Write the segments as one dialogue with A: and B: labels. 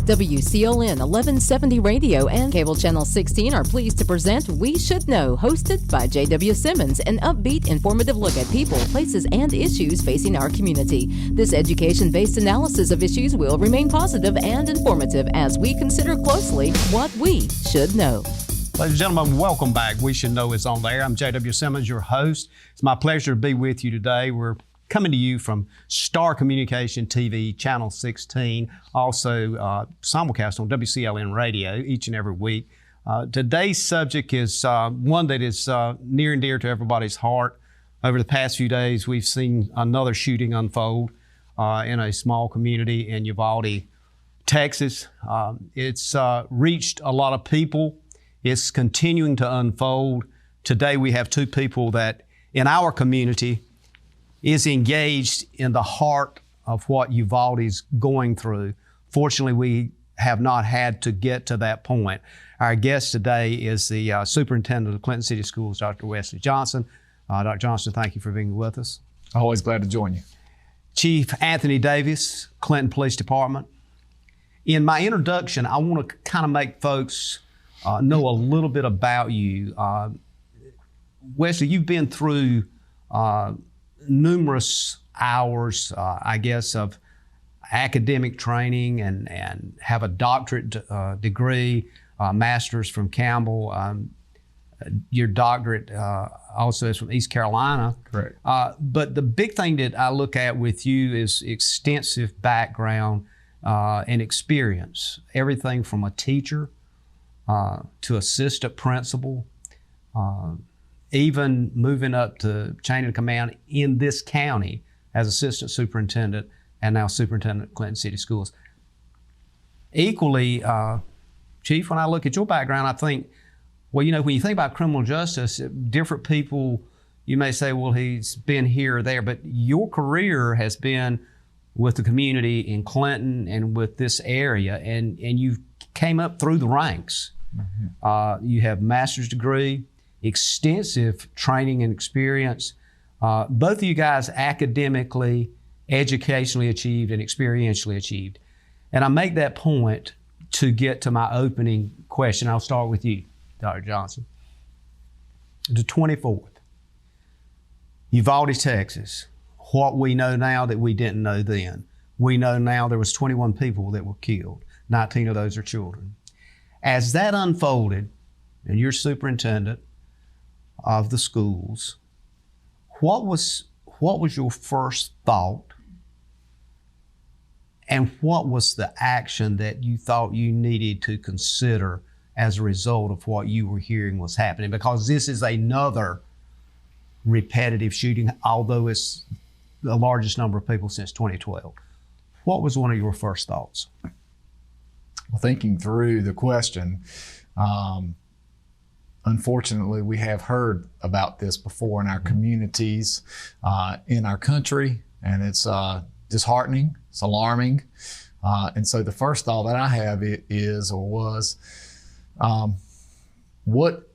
A: WCLN 1170 Radio and Cable Channel 16 are pleased to present We Should Know, hosted by J.W. Simmons, an upbeat, informative look at people, places, and issues facing our community. This education-based analysis of issues will remain positive and informative as we consider closely what we should know.
B: Ladies and gentlemen, welcome back. We Should Know is on the air. I'm J.W. Simmons, your host. It's my pleasure to be with you today. We're coming to you from Star Communication TV, Channel 16, also simulcast on WCLN Radio each and every week. Today's subject is one that is near and dear to everybody's heart. Over the past few days, we've seen another shooting unfold in a small community in Ulvade, Texas. It's reached a lot of people. It's continuing to unfold. Today, we have two people that in our community is engaged in the heart of what Ulvade is going through. Fortunately, we have not had to get to that point. Our guest today is the Superintendent of Clinton City Schools, Dr. Wesley Johnson. Dr. Johnson, thank you for being with us.
C: Always glad to join you.
B: Chief Anthony Davis, Clinton Police Department. In my introduction, I want to kind of make folks know a little bit about you. Wesley, you've been through numerous hours, I guess, of academic training and have a doctorate degree, master's from Campbell. Your doctorate also is from East Carolina.
C: Correct.
B: But the big thing that I look at with you is extensive background and experience. Everything from a teacher to assistant principal, even moving up to chain of command in this county as assistant superintendent and now superintendent of Clinton City Schools. Equally, Chief, when I look at your background, I think, well, you know, when you think about criminal justice, different people, you may say, well, he's been here or there, but your career has been with the community in Clinton and with this area, and you came up through the ranks. Mm-hmm. You have a master's degree, extensive training and experience. Both of you guys academically, educationally achieved and experientially achieved. And I make that point to get to my opening question. I'll start with you, Dr. Johnson. The 24th, Uvalde, Texas. What we know now that we didn't know then. We know now there was 21 people that were killed. 19 of those are children. As that unfolded, and you're superintendent of the schools, what was your first thought, and what was the action that you thought you needed to consider as a result of what you were hearing was happening? Because this is another repetitive shooting, although it's the largest number of people since 2012. What was one of your first thoughts?
C: Well, thinking through the question, unfortunately, we have heard about this before in our communities, in our country, and it's disheartening, it's alarming. And so the first thought that I have was, what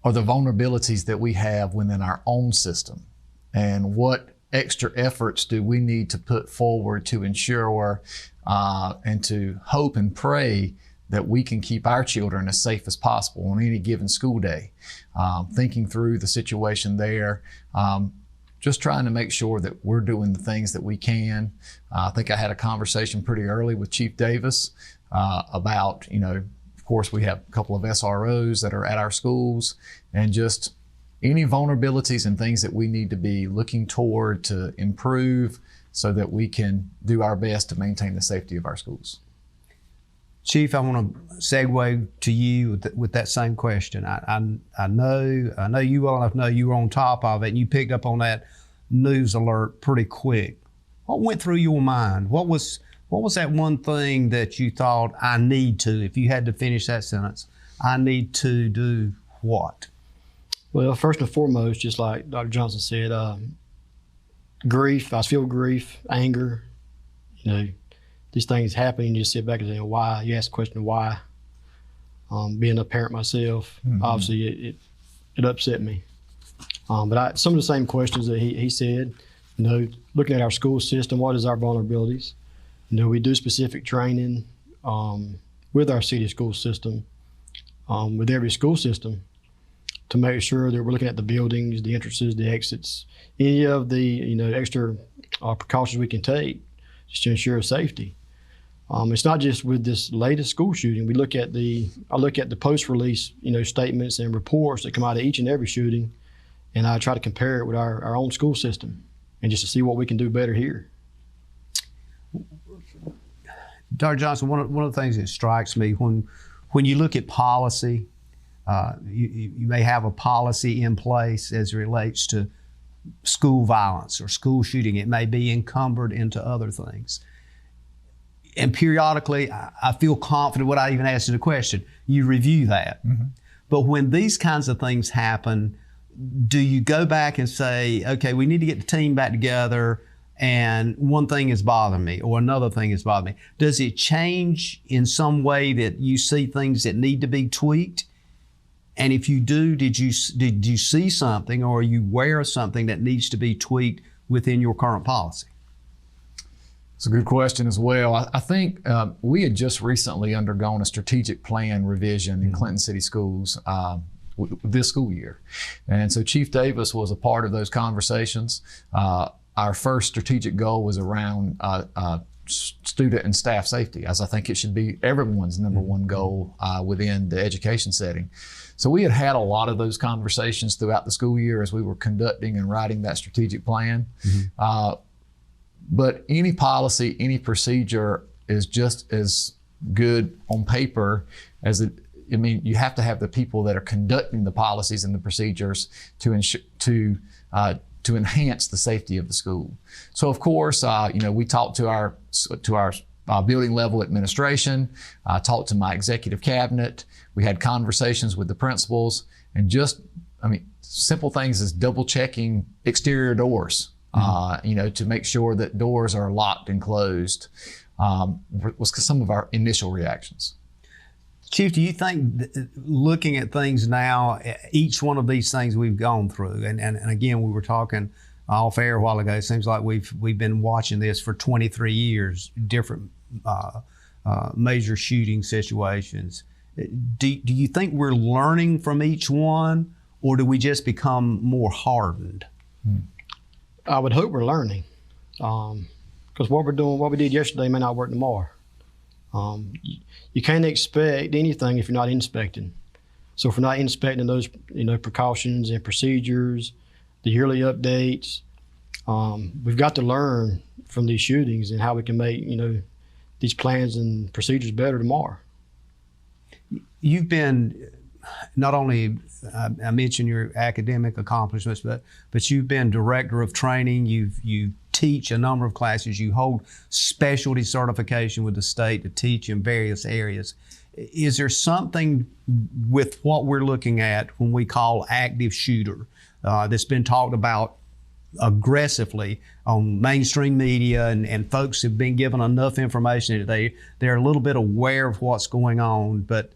C: are the vulnerabilities that we have within our own system? And what extra efforts do we need to put forward to ensure and to hope and pray that we can keep our children as safe as possible on any given school day? Thinking through the situation there, just trying to make sure that we're doing the things that we can. I think I had a conversation pretty early with Chief Davis about, of course, we have a couple of SROs that are at our schools, and just any vulnerabilities and things that we need to be looking toward to improve so that we can do our best to maintain the safety of our schools.
B: Chief, I want to segue to you with that same question. I know you well enough to know you were on top of it, and you picked up on that news alert pretty quick. What went through your mind? What was that one thing that you thought, I need to, if you had to finish that sentence, I need to do what?
D: Well, first and foremost, just like Dr. Johnson said, grief. I feel grief, anger. These things happen, and you just sit back and say, why? You ask the question, why? Being a parent myself, obviously it upset me. But some of the same questions that he said, looking at our school system, what is our vulnerabilities? We do specific training with our city school system, with every school system, to make sure that we're looking at the buildings, the entrances, the exits, any of the extra precautions we can take just to ensure safety. It's not just with this latest school shooting. I look at the post-release statements and reports that come out of each and every shooting, and I try to compare it with our own school system, and just to see what we can do better here.
B: Dr. Johnson, one of the things that strikes me when you look at policy, you may have a policy in place as it relates to school violence or school shooting. It may be encumbered into other things. And periodically, I feel confident without even asking the question, you review that. Mm-hmm. But when these kinds of things happen, do you go back and say, okay, we need to get the team back together, and one thing is bothering me or another thing is bothering me? Does it change in some way that you see things that need to be tweaked? And if you do, did you see something, or are you aware of something that needs to be tweaked within your current policy?
C: It's a good question as well. I think we had just recently undergone a strategic plan revision in Clinton City Schools this school year. And so Chief Davis was a part of those conversations. Our first strategic goal was around student and staff safety, as I think it should be everyone's number one goal within the education setting. So we had a lot of those conversations throughout the school year as we were conducting and writing that strategic plan. Mm-hmm. But any policy, any procedure is just as good on paper as it. I mean, you have to have the people that are conducting the policies and the procedures to enhance the safety of the school. So, of course, we talked to our building level administration. I talked to my executive cabinet. We had conversations with the principals, and simple things as double checking exterior doors. To make sure that doors are locked and closed, was some of our initial reactions.
B: Chief, do you think, looking at things now, each one of these things we've gone through, and again, we were talking off air a while ago, it seems like we've been watching this for 23 years, different major shooting situations. Do you think we're learning from each one, or do we just become more hardened?
D: I would hope we're learning, because what we did yesterday may not work tomorrow. You can't expect anything if you're not inspecting. So if we're not inspecting those, precautions and procedures, the yearly updates, we've got to learn from these shootings and how we can make, these plans and procedures better tomorrow.
B: You've been not only, I mentioned your academic accomplishments, but you've been director of training. You teach a number of classes. You hold specialty certification with the state to teach in various areas. Is there something with what we're looking at when we call active shooter that's been talked about aggressively on mainstream media, and folks have been given enough information that they're a little bit aware of what's going on? But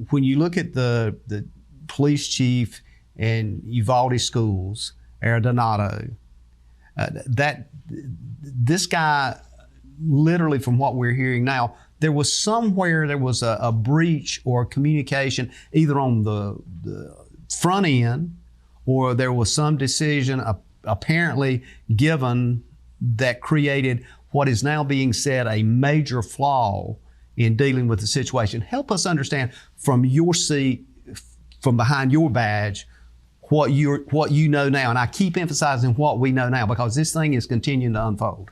B: when you look at the police chief in Uvalde schools, Donato, this guy, literally from what we're hearing now, there was a breach or communication either on the front end, or there was some decision apparently given that created what is now being said a major flaw in dealing with the situation. Help us understand from your seat, from behind your badge, what you know now. And I keep emphasizing what we know now, because this thing is continuing to unfold.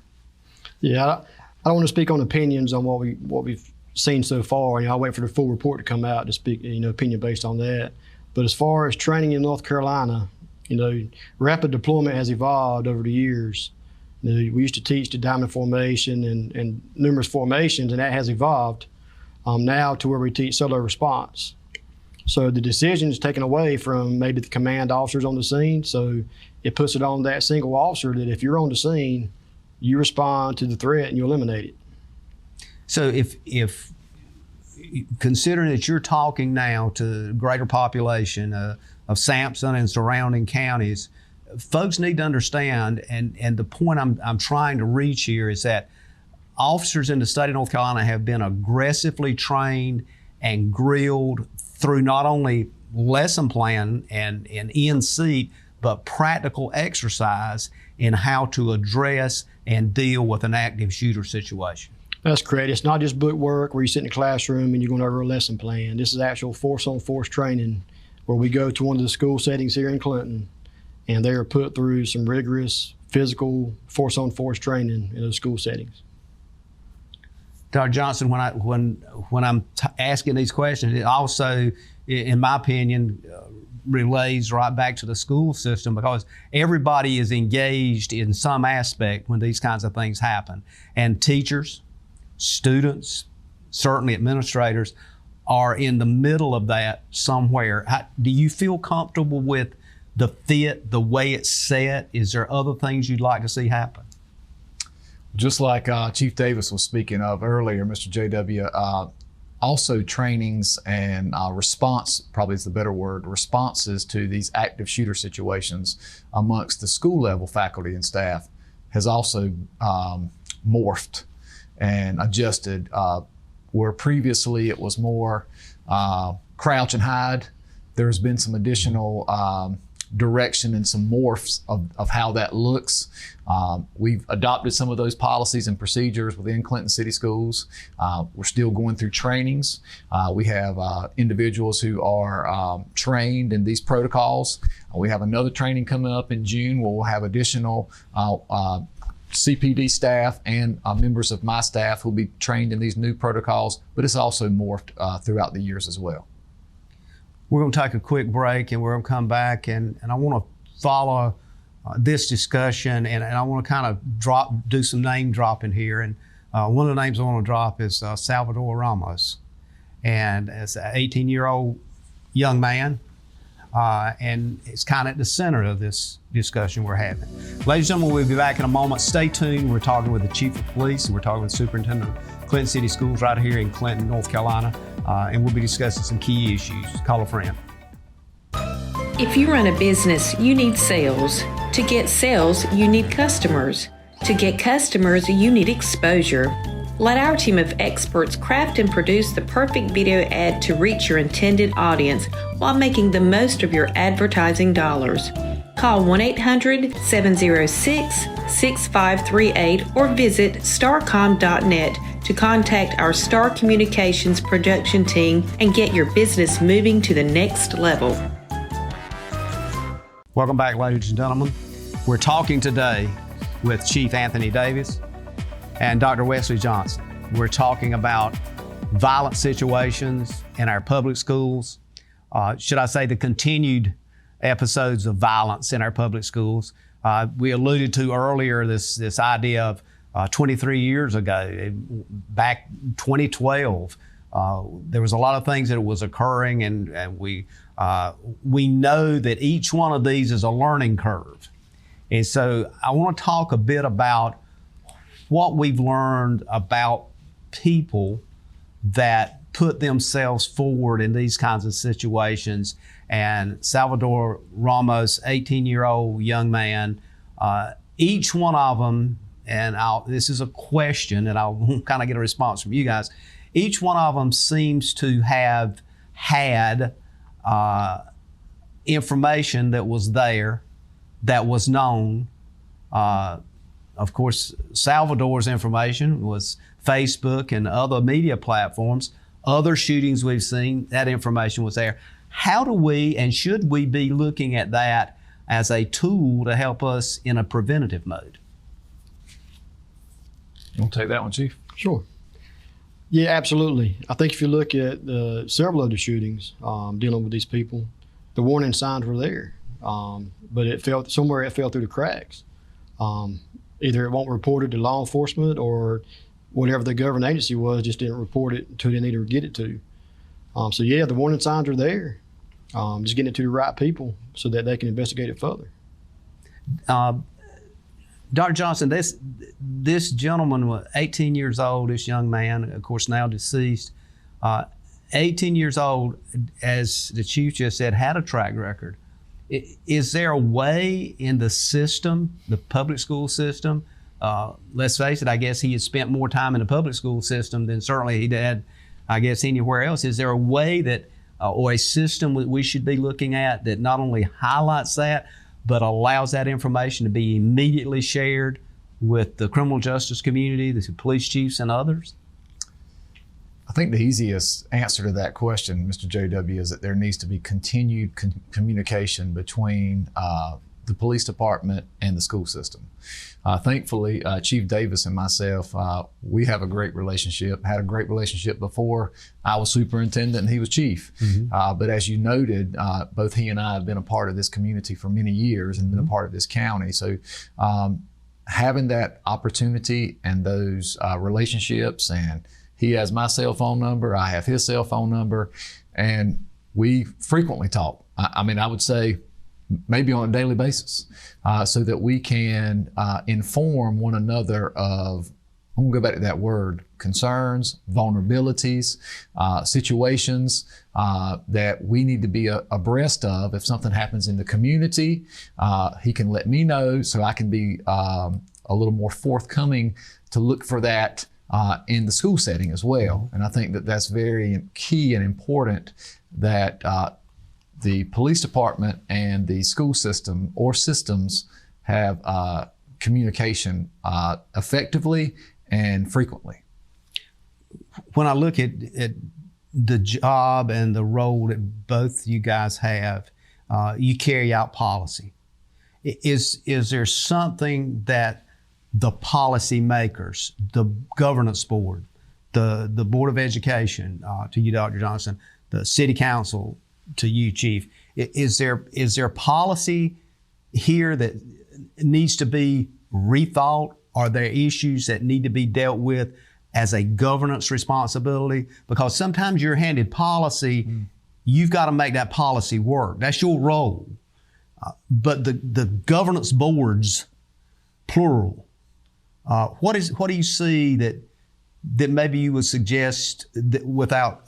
B: Yeah,
D: I don't want to speak on opinions on what we've seen so far. I'll wait for the full report to come out to speak, opinion based on that. But as far as training in North Carolina, rapid deployment has evolved over the years. We used to teach the diamond formation and numerous formations, and that has evolved now to where we teach solo response. So the decision is taken away from maybe the command officers on the scene. So it puts it on that single officer that if you're on the scene, you respond to the threat and you eliminate it.
B: So if considering that you're talking now to the greater population of Sampson and surrounding counties, folks need to understand, and the point I'm trying to reach here is that officers in the state of North Carolina have been aggressively trained and grilled through not only lesson plan and in seat, but practical exercise in how to address and deal with an active shooter situation.
D: That's correct. It's not just book work where you sit in the classroom and you're going over a lesson plan. This is actual force-on-force training where we go to one of the school settings here in Clinton, and they are put through some rigorous physical force-on-force training in those school settings.
B: Dr. Johnson, when I'm asking these questions, it also, in my opinion, relays right back to the school system, because everybody is engaged in some aspect when these kinds of things happen. And teachers, students, certainly administrators are in the middle of that somewhere. Do you feel comfortable with the fit, the way it's set? Is there other things you'd like to see happen?
C: Just like Chief Davis was speaking of earlier, Mr. JW, also trainings and response, probably is the better word, responses to these active shooter situations amongst the school level faculty and staff has also morphed and adjusted. Where previously it was more crouch and hide, there's been some additional direction and some morphs of how that looks. We've adopted some of those policies and procedures within Clinton City Schools. We're still going through trainings. We have individuals who are trained in these protocols. We have another training coming up in June where we'll have additional CPD staff and members of my staff who'll be trained in these new protocols, but it's also morphed throughout the years as well.
B: We're going to take a quick break and we're going to come back, and I want to follow this discussion, and I want to kind of do some name dropping here. And one of the names I want to drop is Salvador Ramos. And it's an 18-year-old young man, and it's kind of at the center of this discussion we're having. Ladies and gentlemen, we'll be back in a moment. Stay tuned. We're talking with the Chief of Police, and we're talking with the Superintendent of Clinton City Schools right here in Clinton, North Carolina, and we'll be discussing some key issues. Call a friend.
E: If you run a business, you need sales. To get sales, you need customers. To get customers, you need exposure. Let our team of experts craft and produce the perfect video ad to reach your intended audience while making the most of your advertising dollars. Call 1-800-706-6538 or visit starcom.net to contact our Star Communications production team and get your business moving to the next level.
B: Welcome back, ladies and gentlemen. We're talking today with Chief Anthony Davis and Dr. Wesley Johnson. We're talking about violent situations in our public schools. Should I say the continued episodes of violence in our public schools. We alluded to earlier this idea of 23 years ago, back 2012, there was a lot of things that was occurring, and we know that each one of these is a learning curve. And so I want to talk a bit about what we've learned about people that put themselves forward in these kinds of situations. And Salvador Ramos, 18-year-old young man, each one of them, and this is a question, and I'll kind of get a response from you guys. Each one of them seems to have had information that was there, that was known. Of course, Salvador's information was Facebook and other media platforms. Other shootings we've seen, that information was there. How do we and should we be looking at that as a tool to help us in a preventative mode?
C: You want to take that one, Chief?
D: Sure. Yeah, absolutely. I think if you look at several of the shootings dealing with these people, the warning signs were there, but it fell through the cracks. Either it won't report it to law enforcement, or whatever the government agency was just didn't report it until they needed to get it to. So yeah, the warning signs are there. Just getting it to the right people so that they can investigate it further.
B: Dr. Johnson, this gentleman was 18 years old, this young man, of course now deceased, 18 years old, as the Chief just said, had a track record. Is there a way in the system, the public school system, let's face it, I guess he has spent more time in the public school system than certainly he did, I guess, anywhere else. Is there a way that, or a system that we should be looking at that not only highlights that, but allows that information to be immediately shared with the criminal justice community, the police chiefs and others?
C: I think the easiest answer to that question, Mr. JW, is that there needs to be continued communication between the police department and the school system. Thankfully, Chief Davis and myself, we have a great relationship, had a great relationship before I was superintendent and he was chief. But as you noted, both he and I have been a part of this community for many years and been a part of this county. So having that opportunity and those relationships, and he has my cell phone number, I have his cell phone number, and we frequently talk. I mean, I would say maybe on a daily basis, so that we can inform one another of, I'm gonna go back to that word, concerns, vulnerabilities, situations that we need to be abreast of. If something happens in the community, he can let me know so I can be a little more forthcoming to look for that in the school setting as well. And I think that that's very key and important, that the police department and the school system or systems have communication effectively and frequently.
B: When I look at the job and the role that both you guys have, you carry out policy. Is there something that the policy makers, the governance board, the Board of Education, to you, Dr. Johnson, the City Council, to you, Chief, is there policy here that needs to be rethought? Are there issues that need to be dealt with as a governance responsibility? Because sometimes you're handed policy, you've got to make that policy work. That's your role. But the governance boards, plural, what do you see that maybe you would suggest, that without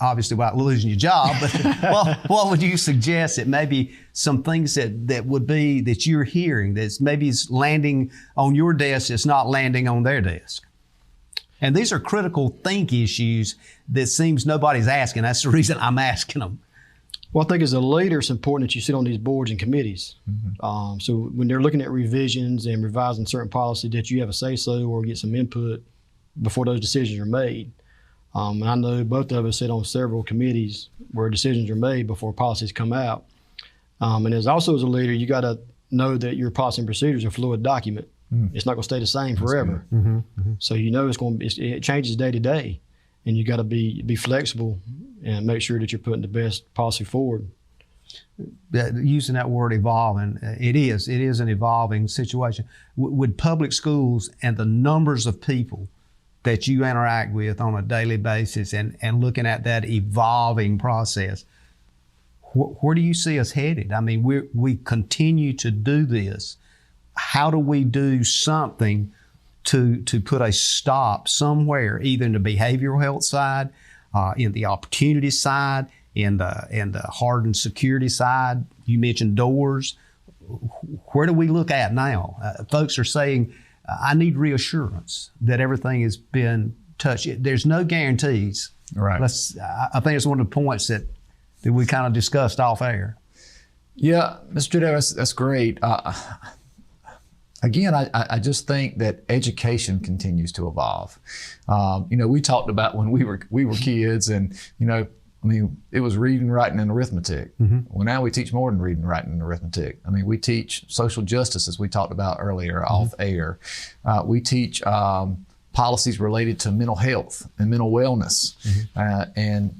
B: losing your job, but what would you suggest that maybe some things that would be, that you're hearing, that's maybe is landing on your desk, it's not landing on their desk? And these are critical think issues that seems nobody's asking. That's the reason I'm asking them.
D: Well, I think as a leader, it's important that you sit on these boards and committees. So when they're looking at revisions and revising certain policy, that you have a say-so or get some input before those decisions are made. And I know both of us sit on several committees where decisions are made before policies come out. And as also as a leader, you got to know that your policy and procedures are a fluid document. It's not going to stay the same forever. So you know it changes day to day, and you got to be flexible and make sure that you're putting the best policy forward.
B: Using that word evolving, it is an evolving situation. With public schools and the numbers of people that you interact with on a daily basis, and looking at that evolving process, where do you see us headed? I mean, we continue to do this. How do we do something to put a stop somewhere, either in the behavioral health side, in the opportunity side, in the hardened security side? You mentioned doors. Where do we look at now? Folks are saying, I need reassurance that everything has been touched. There's no guarantees.
C: Right.
B: I think it's one of the points that we kind of discussed off air.
C: Yeah, Mr. Davis, that's great. Again, I just think that education continues to evolve. We talked about when we were kids, and it was reading, writing, and arithmetic. Well, now we teach more than reading, writing, and arithmetic. I mean, we teach social justice, as we talked about earlier, off air. We teach policies related to mental health and mental wellness. And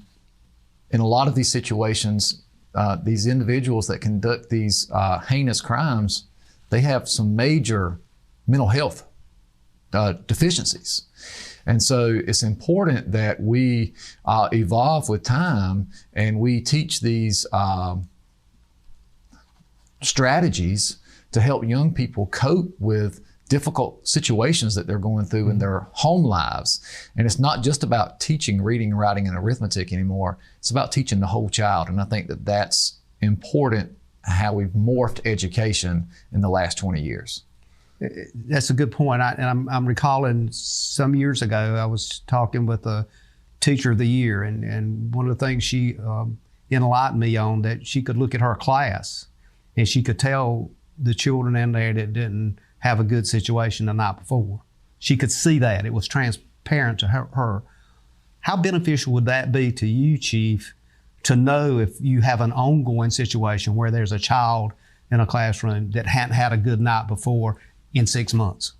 C: in a lot of these situations, these individuals that conduct these heinous crimes, they have some major mental health deficiencies. And so it's important that we evolve with time, and we teach these strategies to help young people cope with difficult situations that they're going through in their home lives. And it's not just about teaching reading, writing, and arithmetic anymore. It's about teaching the whole child. And I think that that's important, how we've morphed education in the last 20 years.
B: That's a good point. I'm recalling some years ago, I was talking with a teacher of the year, and one of the things she enlightened me on, that she could look at her class and she could tell the children in there that didn't have a good situation the night before. She could see that. It was transparent to her. How beneficial would that be to you, Chief, to know if you have an ongoing situation where there's a child in a classroom that hadn't had a good night before in 6 months?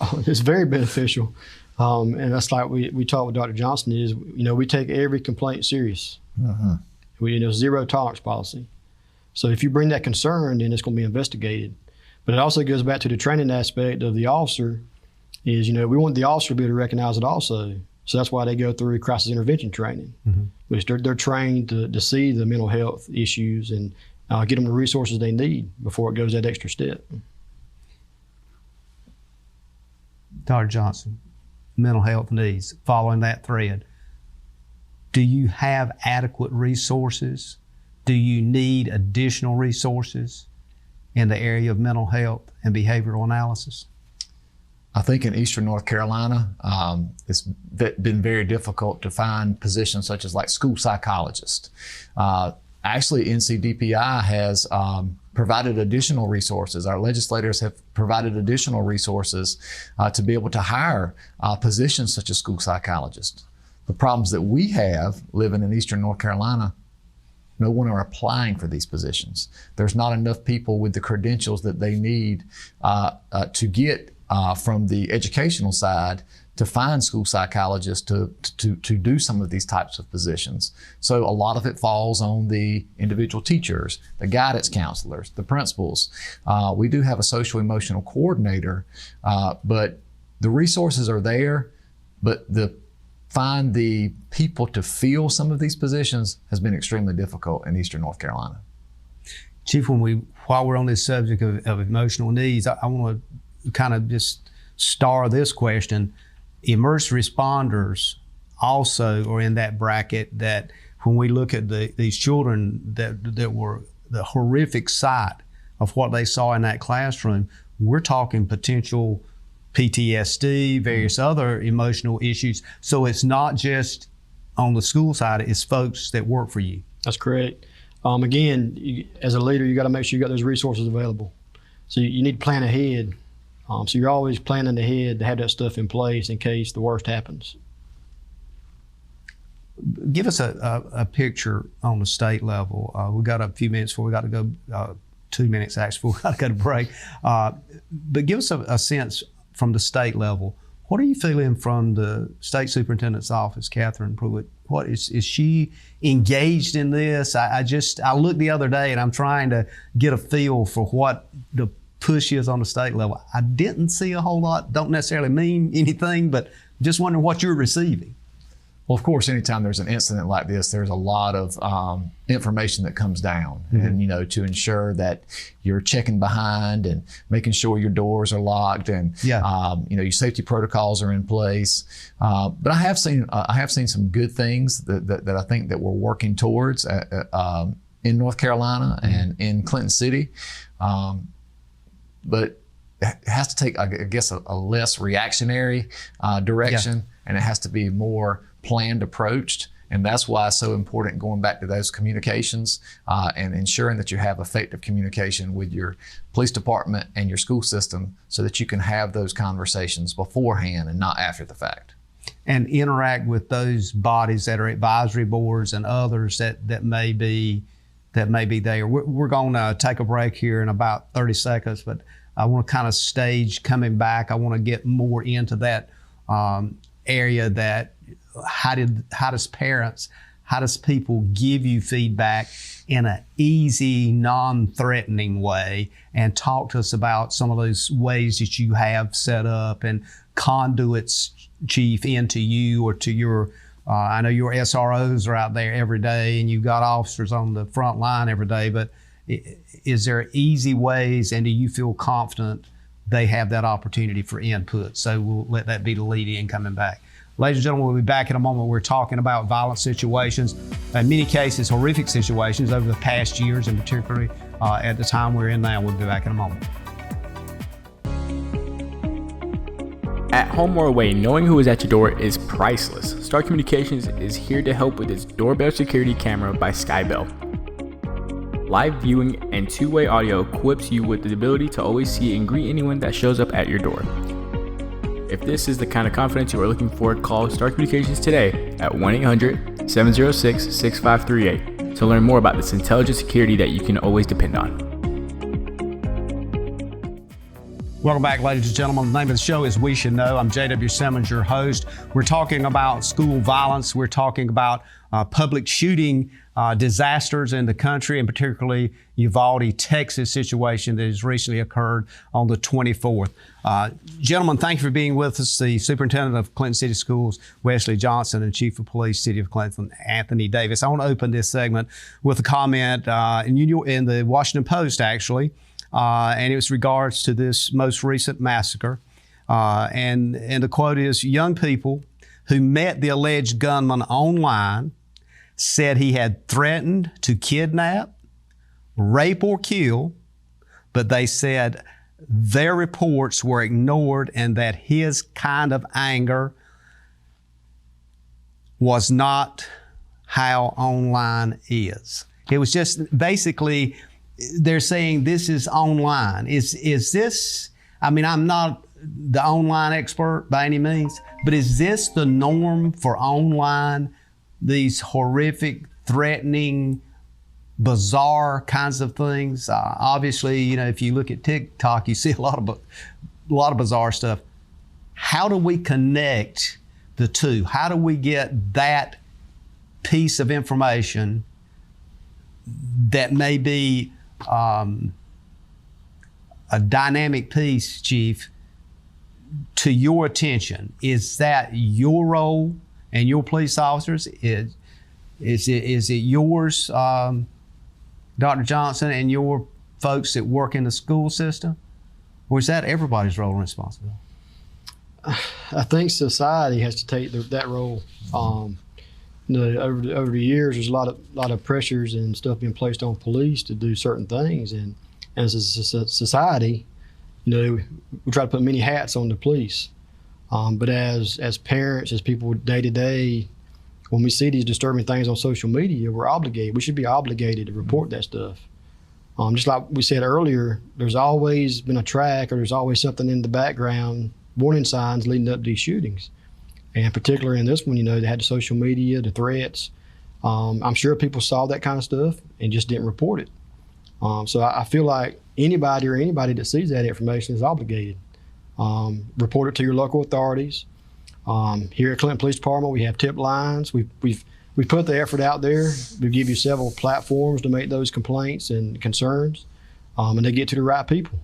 D: Oh, it's very beneficial. And that's like we talked with Dr. Johnson is, we take every complaint serious.
C: Mm-hmm.
D: We zero tolerance policy. So if you bring that concern, then it's going to be investigated. But it also goes back to the training aspect of the officer is, we want the officer to be able to recognize it also. So that's why they go through crisis intervention training, which they're trained to see the mental health issues and get them the resources they need before it goes that extra step.
B: Dr. Johnson, mental health needs, following that thread, do you have adequate resources? Do you need additional resources in the area of mental health and behavioral analysis?
C: I think in Eastern North Carolina, it's been very difficult to find positions such as like school psychologist. Actually, NCDPI has provided additional resources. Our legislators have provided additional resources to be able to hire positions such as school psychologists. The problems that we have living in Eastern North Carolina, no one are applying for these positions. There's not enough people with the credentials that they need to get from the educational side to find school psychologists to do some of these types of positions. So a lot of it falls on the individual teachers, the guidance counselors, the principals. We do have a social emotional coordinator, but the resources are there, but find the people to fill some of these positions has been extremely difficult in Eastern North Carolina.
B: Chief, while we're on this subject of emotional needs, I want to kind of just star this question. Emergency responders also are in that bracket, that when we look at these children that were the horrific sight of what they saw in that classroom, we're talking potential PTSD, various other emotional issues. So it's not just on the school side, it's folks that work for you.
D: That's correct. Again, as a leader, you got to make sure you got those resources available. So you need to plan ahead. So you're always planning ahead to have that stuff in place in case the worst happens.
B: Give us a picture on the state level. We've got a few minutes before we got to go, 2 minutes actually, before we got to go to break. But give us a sense from the state level. What are you feeling from the state superintendent's office, Catherine Pruitt? What is she engaged in this? I looked the other day and I'm trying to get a feel for what the push is on the state level. I didn't see a whole lot, don't necessarily mean anything, but just wondering what you're receiving.
C: Well, of course, anytime there's an incident like this, there's a lot of information that comes down, and to ensure that you're checking behind and making sure your doors are locked, and your safety protocols are in place. But I have seen some good things that I think that we're working towards in North Carolina and in Clinton City. But it has to take, I guess, a less reactionary direction, and it has to be more planned approached. And that's why it's so important, going back to those communications and ensuring that you have effective communication with your police department and your school system so that you can have those conversations beforehand and not after the fact.
B: And interact with those bodies that are advisory boards and others that may be there. We're going to take a break here in about 30 seconds, but I want to kind of stage coming back. I want to get more into that area that how does people give you feedback in an easy, non-threatening way, and talk to us about some of those ways that you have set up and conduits, Chief, into you or to your I know your SROs are out there every day and you've got officers on the front line every day, but is there easy ways, and do you feel confident they have that opportunity for input? So we'll let that be the lead in coming back. Ladies and gentlemen, we'll be back in a moment. We're talking about violent situations, in many cases horrific situations over the past years, and particularly at the time we're in now. We'll be back in a moment.
F: At home or away, knowing who is at your door is priceless. Star Communications is here to help with its doorbell security camera by Skybell. Live viewing and two-way audio equips you with the ability to always see and greet anyone that shows up at your door. If this is the kind of confidence you are looking for, call Star Communications today at 1-800-706-6538 to learn more about this intelligent security that you can always depend on.
B: Welcome back, ladies and gentlemen. The name of the show is We Should Know. I'm J.W. Simmons, your host. We're talking about school violence. We're talking about public shooting disasters in the country, and particularly Uvalde, Texas situation that has recently occurred on the 24th. Gentlemen, thank you for being with us. The Superintendent of Clinton City Schools, Wesley Johnson, and Chief of Police, City of Clinton, Anthony Davis. I want to open this segment with a comment in the Washington Post, actually. And it was regards to this most recent massacre. And the quote is, young people who met the alleged gunman online said he had threatened to kidnap, rape, or kill, but they said their reports were ignored and that his kind of anger was not how online is. It was just basically, they're saying this is online. Is this, I mean, I'm not the online expert by any means, but is this the norm for online, these horrific, threatening, bizarre kinds of things? Obviously, you know, if you look at TikTok, you see a lot of bizarre stuff. How do we connect the two? How do we get that piece of information that may be a dynamic piece, Chief, to your attention? Is that your role and your police officers? Is it yours, Dr. Johnson, and your folks that work in the school system? Or is that everybody's role and responsibility?
D: I think society has to take that role. Over the years, there's a lot of pressures and stuff being placed on police to do certain things, and as a society, you know, we try to put many hats on the police. But as parents, as people day to day, when we see these disturbing things on social media, we're obligated. We should be obligated to report that stuff. Just like we said earlier, there's always been a track, or there's always something in the background, warning signs leading up to these shootings. And particularly in this one, you know, they had the social media, the threats. I'm sure people saw that kind of stuff and just didn't report it. So I feel like anybody that sees that information is obligated. Report it to your local authorities. Here at Clinton Police Department, we have tip lines. We've put the effort out there. We give you several platforms to make those complaints and concerns, and they get to the right people.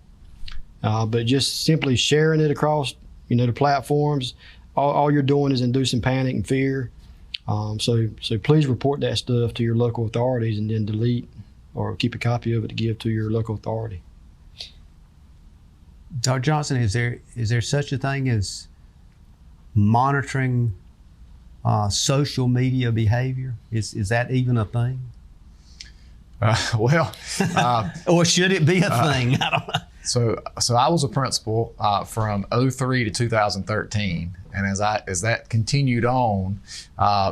D: But just simply sharing it across, you know, the platforms, all you're doing is inducing panic and fear. So please report that stuff to your local authorities and then delete or keep a copy of it to give to your local authority.
B: Dr. Johnson, is there such a thing as monitoring social media behavior? Is that even a thing? Or should it be a thing? I don't know.
C: So I was a principal from 2003 to 2013, and as that continued on,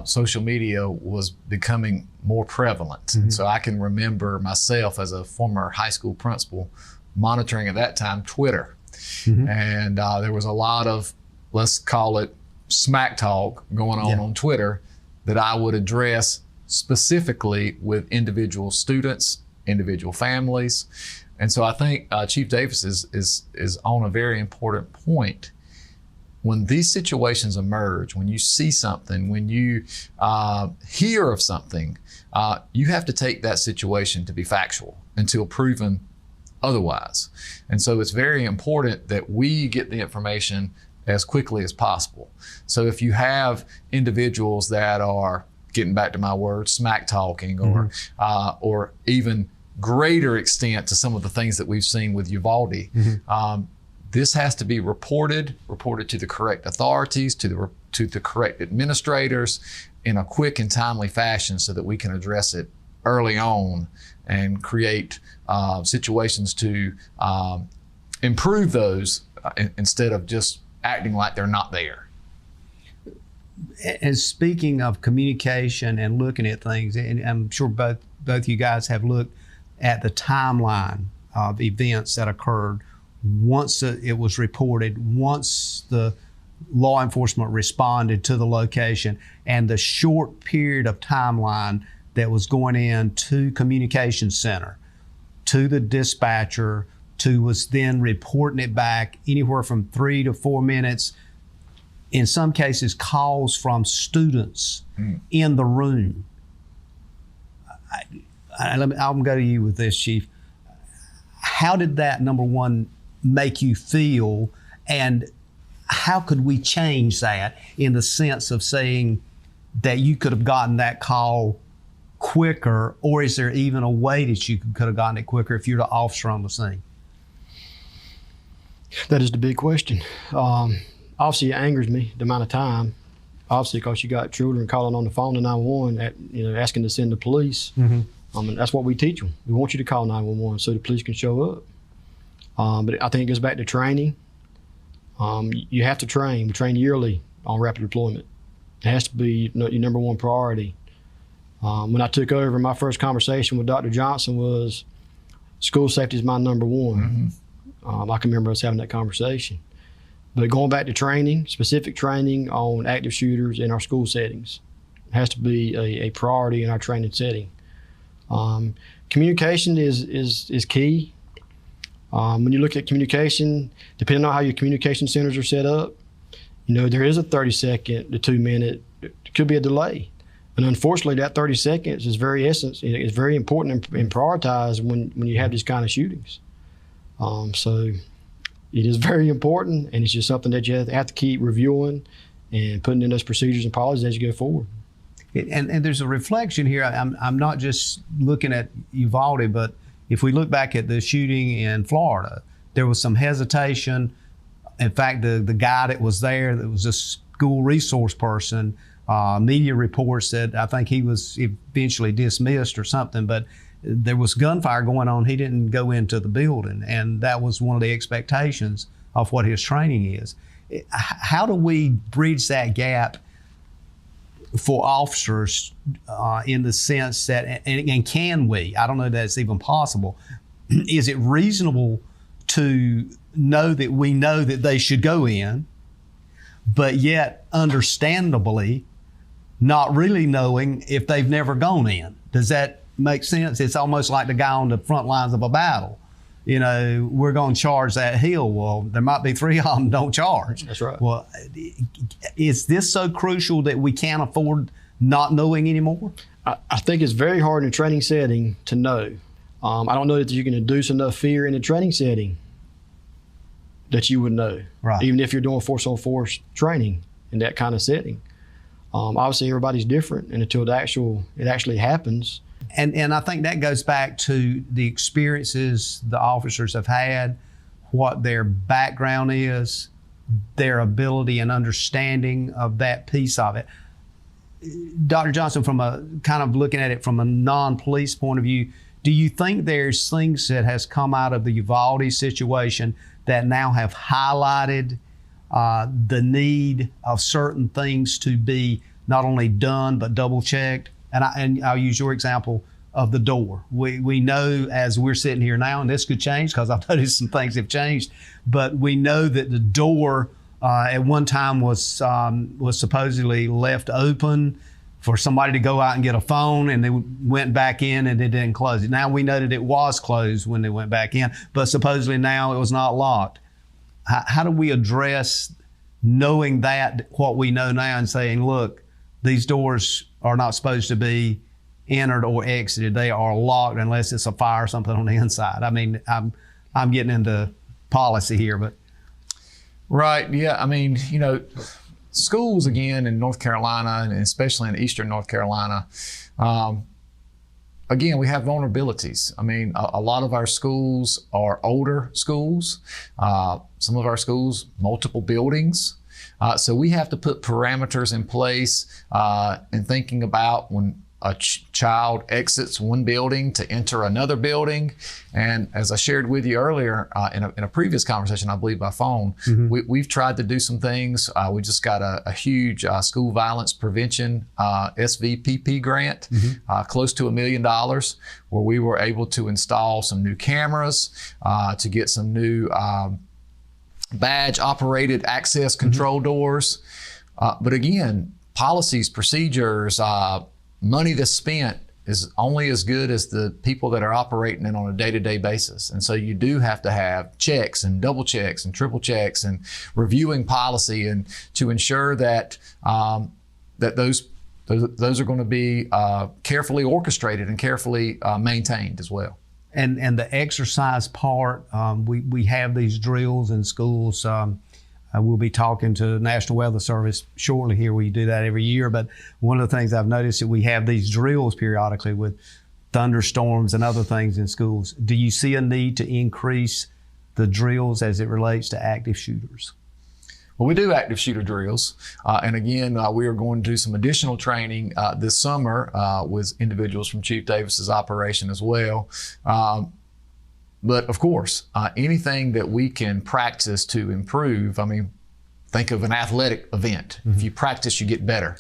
C: social media was becoming more prevalent. Mm-hmm. And so I can remember myself as a former high school principal monitoring at that time Twitter, mm-hmm. and there was a lot of, let's call it, smack talk going on Twitter that I would address specifically with individual students, individual families. And so I think Chief Davis is on a very important point. When these situations emerge, when you see something, when you hear of something, you have to take that situation to be factual until proven otherwise. And so it's very important that we get the information as quickly as possible. So if you have individuals that are, getting back to my word, smack talking, or mm-hmm. Or even greater extent to some of the things that we've seen with Uvalde, mm-hmm. This has to be reported to the correct authorities, to the correct administrators in a quick and timely fashion so that we can address it early on and create situations to improve those instead of just acting like they're not there.
B: And speaking of communication and looking at things, and I'm sure both you guys have looked at the timeline of events that occurred once it was reported, once the law enforcement responded to the location, and the short period of timeline that was going in to communication center, to the dispatcher, to was then reporting it back, anywhere from 3 to 4 minutes. In some cases, calls from students in the room. I'll go to you with this, Chief. How did that, number one, make you feel, and how could we change that in the sense of saying that you could have gotten that call quicker, or is there even a way that you could have gotten it quicker if you're the officer on the scene?
D: That is the big question. Obviously, it angers me, the amount of time. Obviously, because you got children calling on the phone to 911, asking to send the police. And that's what we teach them. We want you to call 911 so the police can show up. But I think it goes back to training. You have to train. We train yearly on rapid deployment. It has to be your number one priority. When I took over, my first conversation with Dr. Johnson was, school safety is my number one. I can remember us having that conversation. But going back to training, specific training on active shooters in our school settings, it has to be a priority in our training setting. Communication is key. When you look at communication, depending on how your communication centers are set up, there is a 30-second to 2-minute, it could be a delay. And unfortunately, that 30 seconds is it's very important and prioritized when you have these kind of shootings. So it is very important, and it's just something that you have to keep reviewing and putting in those procedures and policies as you go forward.
B: And there's a reflection here. I'm not just looking at Ulvade, but if we look back at the shooting in Florida, there was some hesitation. In fact, the guy that was there, that was a school resource person, media reports said, I think he was eventually dismissed or something, but there was gunfire going on. He didn't go into the building, and that was one of the expectations of what his training is. How do we bridge that gap for officers in the sense that, and can we, I don't know that it's even possible, is it reasonable to know that they should go in, but yet understandably not really knowing if they've never gone in? Does that make sense? It's almost like the guy on the front lines of a battle. We're going to charge that hill. Well, there might be 3 of them don't charge.
D: That's right.
B: Well, is this so crucial that we can't afford not knowing anymore?
D: I think it's very hard in a training setting to know. I don't know that you can induce enough fear in a training setting that you would know.
B: Right.
D: Even if you're doing force-on-force training in that kind of setting. Obviously, everybody's different, and until it actually happens.
B: And I think that goes back to the experiences the officers have had, what their background is, their ability and understanding of that piece of it. Dr. Johnson, from a kind of looking at it from a non-police point of view, do you think there's things that has come out of the Uvalde situation that now have highlighted the need of certain things to be not only done but double-checked? And I'll use your example of the door. We know as we're sitting here now, and this could change because I've noticed some things have changed, but we know that the door at one time was supposedly left open for somebody to go out and get a phone, and they went back in and they didn't close it. Now we know that it was closed when they went back in, but supposedly now it was not locked. How do we address knowing that, what we know now, and saying, look, these doors are not supposed to be entered or exited. They are locked unless it's a fire or something on the inside. I mean, I'm getting into policy here, but.
C: Right, yeah, I mean, schools again in North Carolina, and especially in eastern North Carolina, again, we have vulnerabilities. I mean, a lot of our schools are older schools. Some of our schools, multiple buildings. So we have to put parameters in place in thinking about when a child exits one building to enter another building. And as I shared with you earlier in a previous conversation, I believe by phone, we've tried to do some things. We just got a huge school violence prevention SVPP grant, close to $1 million, where we were able to install some new cameras, to get some new badge operated access control doors. But again, policies, procedures, money that's spent is only as good as the people that are operating it on a day-to-day basis. And so you do have to have checks and double checks and triple checks and reviewing policy, and to ensure that that those are going to be carefully orchestrated and carefully maintained as well.
B: And the exercise part, we have these drills in schools. We'll be talking to National Weather Service shortly here. We do that every year. But one of the things I've noticed that we have these drills periodically with thunderstorms and other things in schools. Do you see a need to increase the drills as it relates to active shooters?
C: Well, we do active shooter drills. And again, we are going to do some additional training this summer with individuals from Chief Davis's operation as well. But of course, anything that we can practice to improve, I mean, think of an athletic event. If you practice, you get better.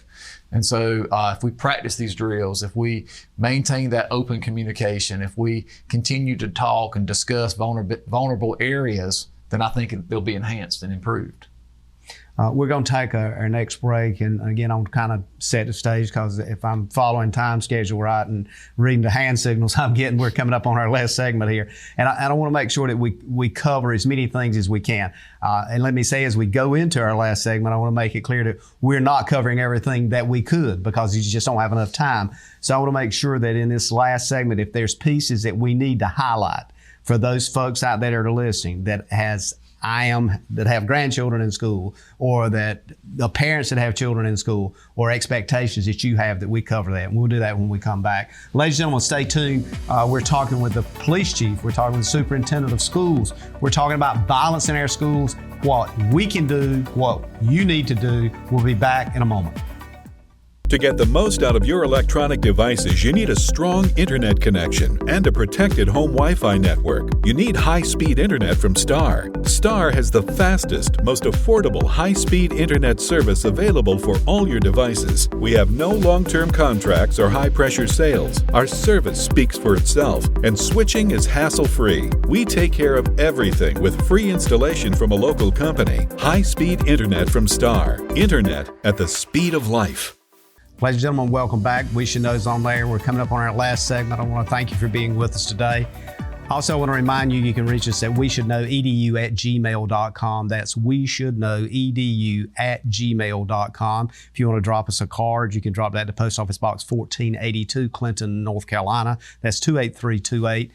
C: And so if we practice these drills, if we maintain that open communication, if we continue to talk and discuss vulnerable areas, then I think they'll be enhanced and improved.
B: We're going to take our next break, and again, I'm kind of set the stage, because if I'm following time schedule right and reading the hand signals I'm getting, we're coming up on our last segment here, and I want to make sure that we cover as many things as we can. And let me say, as we go into our last segment, I want to make it clear that we're not covering everything that we could, because you just don't have enough time. So I want to make sure that in this last segment, if there's pieces that we need to highlight for those folks out there that are listening that have grandchildren in school, or that the parents that have children in school, or expectations that you have, that we cover that. And we'll do that when we come back. Ladies and gentlemen, stay tuned. We're talking with the police chief. We're talking with the superintendent of schools. We're talking about violence in our schools, what we can do, what you need to do. We'll be back in a moment.
G: To get the most out of your electronic devices, you need a strong internet connection and a protected home Wi-Fi network. You need high-speed internet from Star. Star has the fastest, most affordable high-speed internet service available for all your devices. We have no long-term contracts or high-pressure sales. Our service speaks for itself, and switching is hassle-free. We take care of everything with free installation from a local company. High-speed internet from Star. Internet at the speed of life.
B: Ladies and gentlemen, welcome back. We Should Know is on there. We're coming up on our last segment. I want to thank you for being with us today. Also, I want to remind you, you can reach us at weshouldknowedu@gmail.com. That's weshouldknowedu@gmail.com. If you want to drop us a card, you can drop that to Post Office Box 1482, Clinton, North Carolina. That's 28328.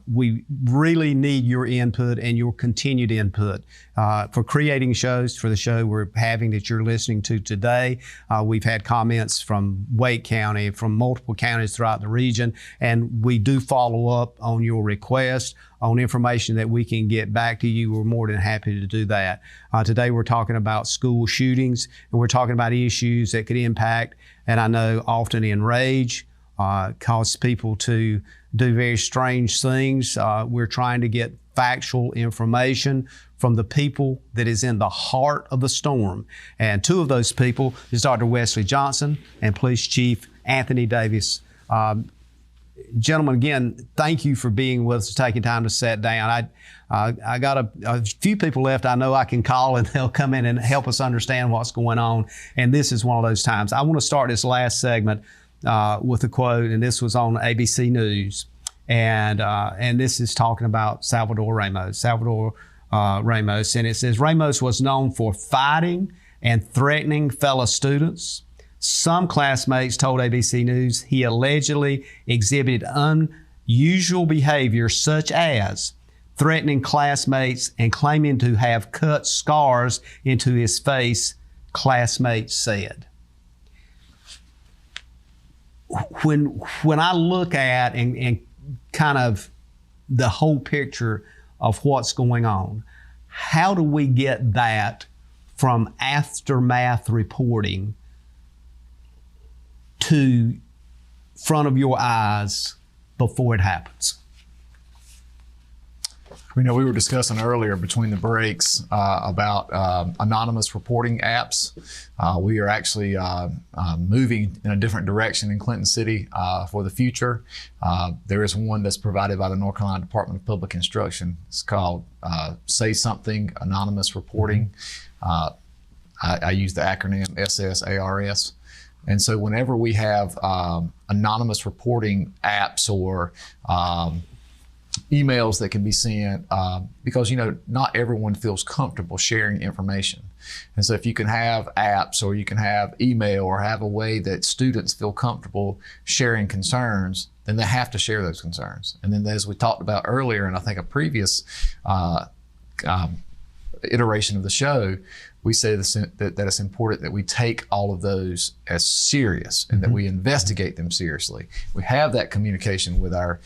B: We really need your input and your continued input for creating shows, for the show we're having that you're listening to today. We've had comments from Wake County, from multiple counties throughout the region, and we do follow up on your request, on information that we can get back to you. We're more than happy to do that. Today we're talking about school shootings, and we're talking about issues that could impact, and I know often enrage, cause people to do very strange things. We're trying to get factual information from the people that is in the heart of the storm. And two of those people is Dr. Wesley Johnson and Police Chief Anthony Davis. Gentlemen, again, thank you for being with us, taking time to sit down. I got a few people left I know I can call, and they'll come in and help us understand what's going on. And this is one of those times. I want to start this last segment with a quote, and this was on ABC News, and this is talking about Salvador Ramos, and it says, Ramos was known for fighting and threatening fellow students. Some classmates told ABC News he allegedly exhibited unusual behavior, such as threatening classmates and claiming to have cut scars into his face, classmates said. When I look at and kind of the whole picture of what's going on, how do we get that from aftermath reporting to front of your eyes before it happens?
C: We were discussing earlier between the breaks about anonymous reporting apps. We are actually moving in a different direction in Clinton City for the future. There is one that's provided by the North Carolina Department of Public Instruction. It's called Say Something Anonymous Reporting. I use the acronym SSARS. And so whenever we have anonymous reporting apps or emails that can be sent, because not everyone feels comfortable sharing information. And so if you can have apps or you can have email or have a way that students feel comfortable sharing concerns, then they have to share those concerns. And then as we talked about earlier, and I think a previous iteration of the show, we say that it's important that we take all of those as serious and that we investigate them seriously. We have that communication with our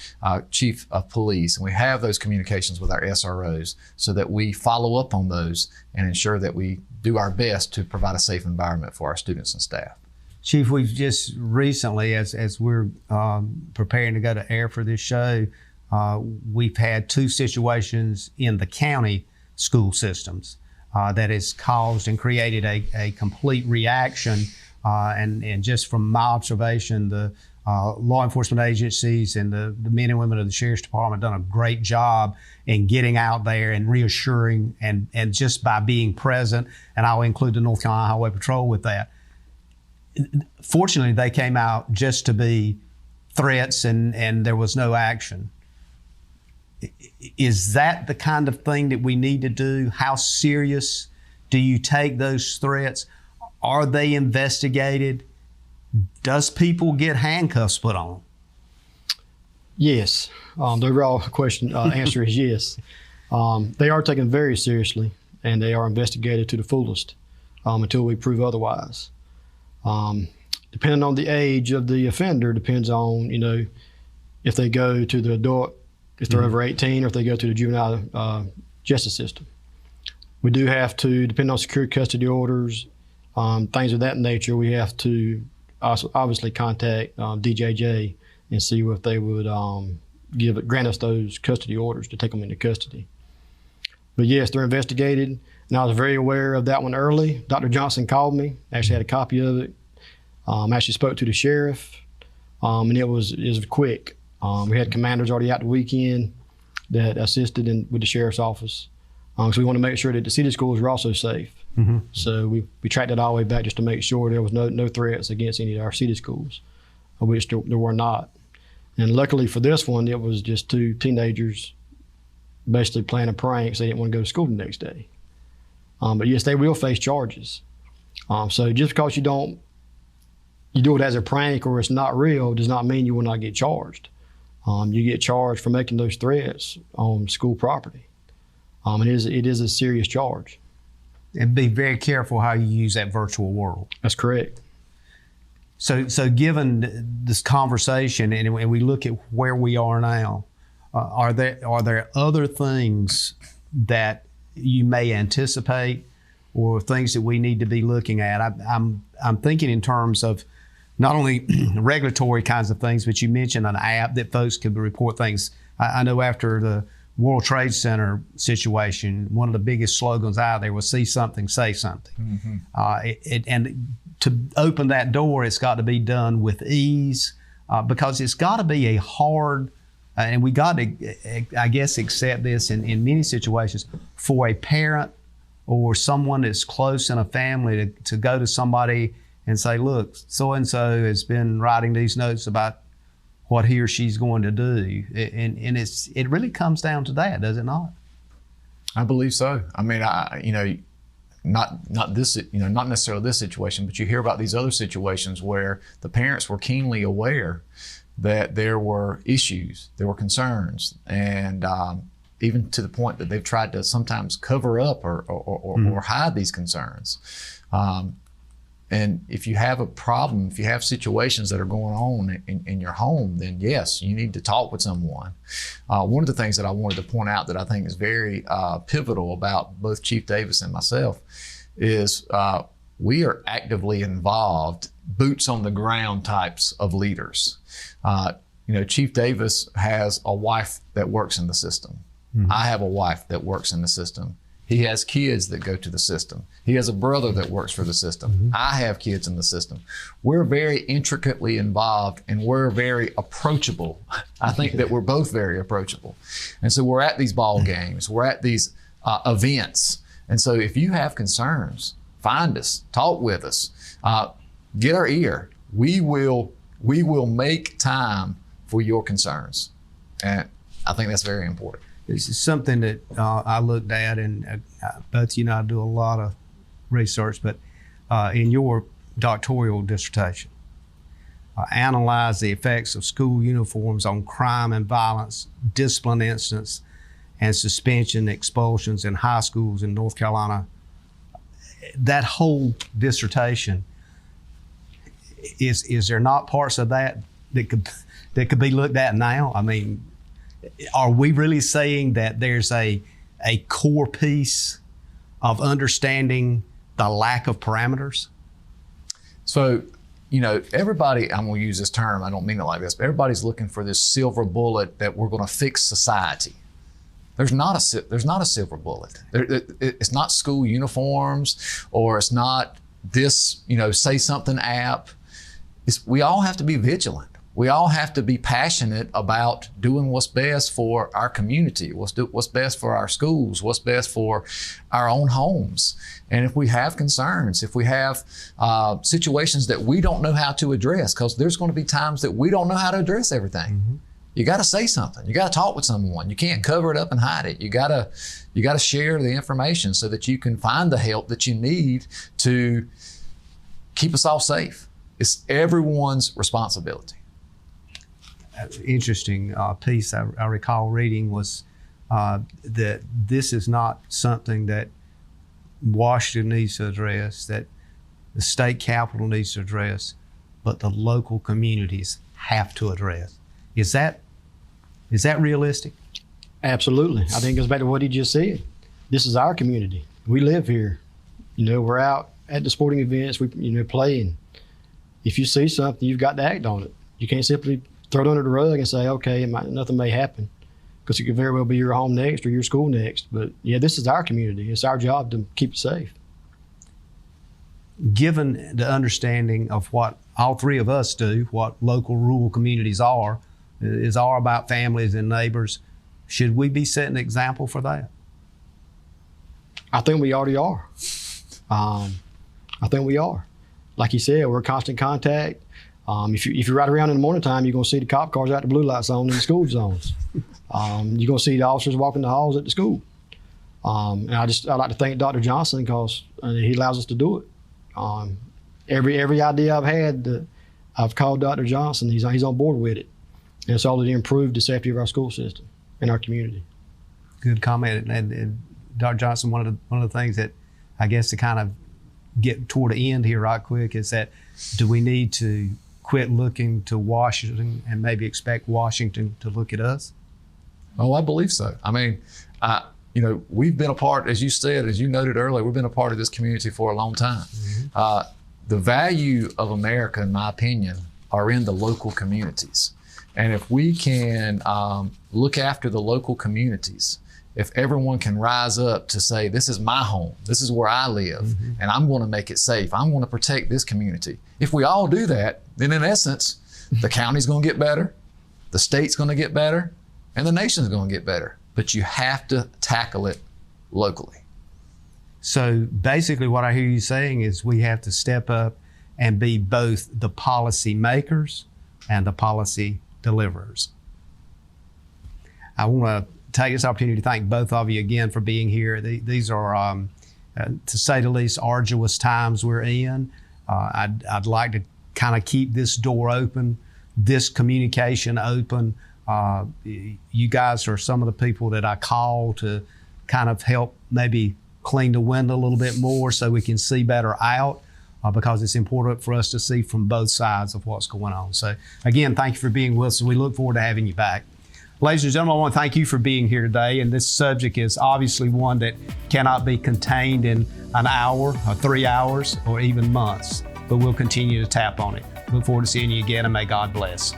C: chief of police, and we have those communications with our SROs so that we follow up on those and ensure that we do our best to provide a safe environment for our students and staff.
B: Chief, we've just recently, as we're preparing to go to air for this show, we've had 2 situations in the county school systems that has caused and created a complete reaction. And just from my observation, the law enforcement agencies and the men and women of the Sheriff's Department done a great job in getting out there and reassuring and just by being present, and I'll include the North Carolina Highway Patrol with that. Fortunately, they came out just to be threats and there was no action. Is that the kind of thing that we need to do? How serious do you take those threats? Are they investigated? Does people get handcuffs put on?
D: Yes. The overall answer is yes. They are taken very seriously, and they are investigated to the fullest until we prove otherwise. Depending on the age of the offender, depends on, if they go to the adult, if they're over 18, or if they go to the juvenile justice system. We do have to, depending on secured custody orders, things of that nature, we have to obviously contact DJJ and see if they would grant us those custody orders to take them into custody. But yes, they're investigated, and I was very aware of that one early. Dr. Johnson called me, actually had a copy of it. Actually spoke to the sheriff, and it was quick. We had commanders already out the weekend that assisted with the sheriff's office. So we want to make sure that the city schools were also safe. So we tracked it all the way back just to make sure there was no threats against any of our city schools, which there were not. And luckily for this one, it was just 2 teenagers basically playing a prank, so they didn't want to go to school the next day. But yes, they will face charges. So just because you do it as a prank or it's not real does not mean you will not get charged. You get charged for making those threats on school property. It is a serious charge.
B: And be very careful how you use that virtual world.
D: That's correct.
B: So given this conversation and we look at where we are now, are there other things that you may anticipate or things that we need to be looking at? I'm thinking in terms of not only regulatory kinds of things, but you mentioned an app that folks could report things. I know after the World Trade Center situation, one of the biggest slogans out there was "See something, say something." And to open that door, it's got to be done with ease because it's got to be a hard, and we got to, I guess, accept this in many situations for a parent or someone that's close in a family to go to somebody and say, look, so-and-so has been writing these notes about what he or she's going to do. And it really comes down to that, does it not?
C: I believe so. I mean, not necessarily this situation, but you hear about these other situations where the parents were keenly aware that there were issues, there were concerns, and even to the point that they've tried to sometimes cover up or hide these concerns. And if you have a problem, if you have situations that are going on in your home, then yes, you need to talk with someone. One of the things that I wanted to point out that I think is very pivotal about both Chief Davis and myself is we are actively involved, boots on the ground types of leaders. Chief Davis has a wife that works in the system. Mm-hmm. I have a wife that works in the system. He has kids that go to the system. He has a brother that works for the system. Mm-hmm. I have kids in the system. We're very intricately involved, and we're very approachable. I think that we're both very approachable. And so we're at these ball games, we're at these events. And so if you have concerns, find us, talk with us, get our ear. We will make time for your concerns. And I think that's very important.
B: This is something that I looked at, and both you and I do a lot of research, but in your doctoral dissertation, analyze the effects of school uniforms on crime and violence, discipline incidents, and suspension, expulsions in high schools in North Carolina. That whole dissertation, is there not parts of that could be looked at now? I mean, are we really saying that there's a core piece of understanding the lack of parameters?
C: So, everybody, I'm going to use this term, I don't mean it like this, but everybody's looking for this silver bullet that we're going to fix society. There's not a silver bullet. It's not school uniforms, or it's not this, say something app. We all have to be vigilant. We all have to be passionate about doing what's best for our community, what's best for our schools, what's best for our own homes. And if we have concerns, if we have situations that we don't know how to address, because there's going to be times that we don't know how to address everything. Mm-hmm. You got to say something. You got to talk with someone. You can't cover it up and hide it. You got to share the information so that you can find the help that you need to keep us all safe. It's everyone's responsibility.
B: Interesting piece I recall reading was that this is not something that Washington needs to address, that the state capitol needs to address, but the local communities have to address. Is that realistic?
D: Absolutely. I think it goes back to what he just said. This is our community. We live here. We're out at the sporting events, we playing. If you see something, you've got to act on it. You can't simply throw it under the rug and say, okay, nothing may happen, because it could very well be your home next or your school next. But yeah, this is our community. It's our job to keep it safe.
B: Given the understanding of what all three of us do, what local rural communities is all about families and neighbors, should we be setting an example for that?
D: I think we already are. I think we are. Like you said, we're in constant contact. If you ride around in the morning time, you're going to see the cop cars out the blue light zone in the school zones. You're going to see the officers walking the halls at the school. And I'd like to thank Dr. Johnson, because he allows us to do it. Every idea I've had, I've called Dr. Johnson. He's on board with it. And it's all to improve the safety of our school system and our community.
B: Good comment. And Dr. Johnson, one of the things that I guess to kind of get toward the end here right quick is that, do we need to quit looking to Washington and maybe expect Washington to look at us?
C: Oh, I believe so. I mean, we've been a part, as you said, as you noted earlier, we've been a part of this community for a long time. Mm-hmm. The value of America, in my opinion, are in the local communities. And if we can look after the local communities, if everyone can rise up to say, this is my home, this is where I live, mm-hmm. and I'm going to make it safe, I'm going to protect this community. If we all do that, then in essence, the county's going to get better, the state's going to get better, and the nation's going to get better. But you have to tackle it locally.
B: So basically what I hear you saying is we have to step up and be both the policy makers and the policy deliverers. I want to take this opportunity to thank both of you again for being here. These are, to say the least, arduous times we're in. I'd like to kind of keep this door open, this communication open. You guys are some of the people that I call to kind of help maybe clean the window a little bit more so we can see better out, because it's important for us to see from both sides of what's going on. So again, thank you for being with us. We look forward to having you back. Ladies and gentlemen, I want to thank you for being here today. And this subject is obviously one that cannot be contained in an hour or 3 hours or even months, but we'll continue to tap on it. Look forward to seeing you again, and may God bless.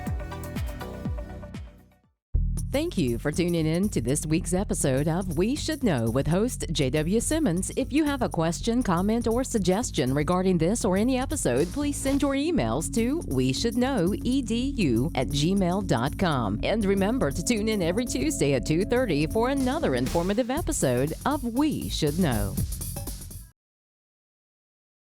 A: Thank you for tuning in to this week's episode of We Should Know with host J.W. Simmons. If you have a question, comment, or suggestion regarding this or any episode, please send your emails to weshouldknowedu@gmail.com. And remember to tune in every Tuesday at 2:30 for another informative episode of We Should Know.